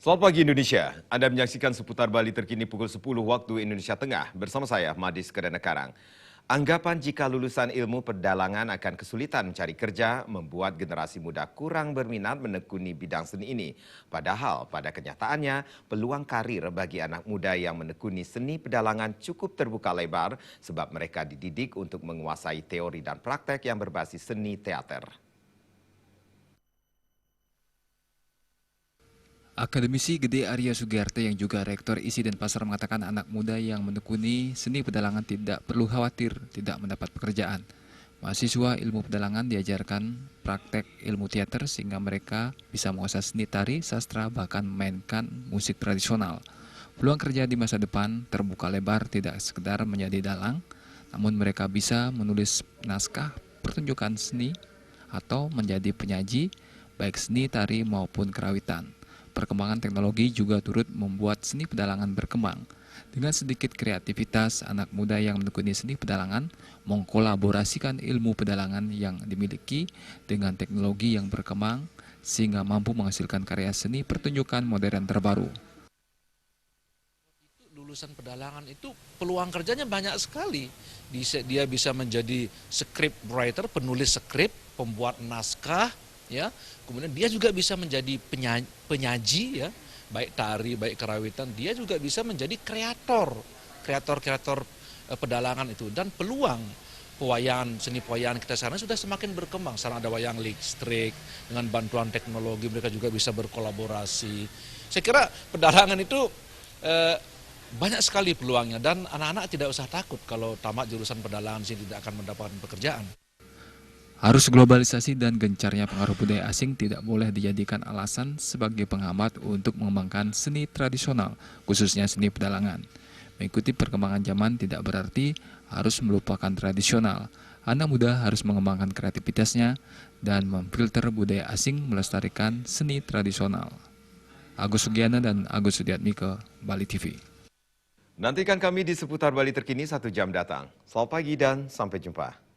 Selamat pagi Indonesia, Anda menyaksikan seputar Bali terkini pukul 10 waktu Indonesia Tengah bersama saya, Madis Kedana Karang. Anggapan jika lulusan ilmu pedalangan akan kesulitan mencari kerja membuat generasi muda kurang berminat menekuni bidang seni ini. Padahal pada kenyataannya peluang karir bagi anak muda yang menekuni seni pedalangan cukup terbuka lebar sebab mereka dididik untuk menguasai teori dan praktek yang berbasis seni teater. Akademisi Gede Arya Sugiyarte yang juga Rektor ISI Denpasar mengatakan anak muda yang menekuni seni pedalangan tidak perlu khawatir tidak mendapat pekerjaan. Mahasiswa ilmu pedalangan diajarkan praktek ilmu teater sehingga mereka bisa menguasai seni tari, sastra, bahkan memainkan musik tradisional. Peluang kerja di masa depan terbuka lebar tidak sekedar menjadi dalang, namun mereka bisa menulis naskah pertunjukan seni atau menjadi penyaji baik seni tari maupun kerawitan. Perkembangan teknologi juga turut membuat seni pedalangan berkembang. Dengan sedikit kreativitas, anak muda yang menekuni seni pedalangan mengkolaborasikan ilmu pedalangan yang dimiliki dengan teknologi yang berkembang sehingga mampu menghasilkan karya seni pertunjukan modern terbaru. Lulusan pedalangan itu peluang kerjanya banyak sekali. Dia bisa menjadi script writer, penulis skrip, pembuat naskah, ya. Kemudian dia juga bisa menjadi penyaji, ya, baik tari, baik kerawitan. Dia juga bisa menjadi kreator pedalangan itu. Dan peluang seni pewayangan kita sekarang sudah semakin berkembang. Sekarang ada wayang listrik, dengan bantuan teknologi mereka juga bisa berkolaborasi. Saya kira pedalangan itu banyak sekali peluangnya dan anak-anak tidak usah takut kalau tamat jurusan pedalangan sini tidak akan mendapatkan pekerjaan. Arus globalisasi dan gencarnya pengaruh budaya asing tidak boleh dijadikan alasan sebagai penghambat untuk mengembangkan seni tradisional, khususnya seni pedalangan. Mengikuti perkembangan zaman tidak berarti harus melupakan tradisional. Anak muda harus mengembangkan kreativitasnya dan memfilter budaya asing melestarikan seni tradisional. Agus Sugiana dan Agus Sudiatmike, Bali TV. Nantikan kami di seputar Bali terkini 1 jam datang. Selamat pagi dan sampai jumpa.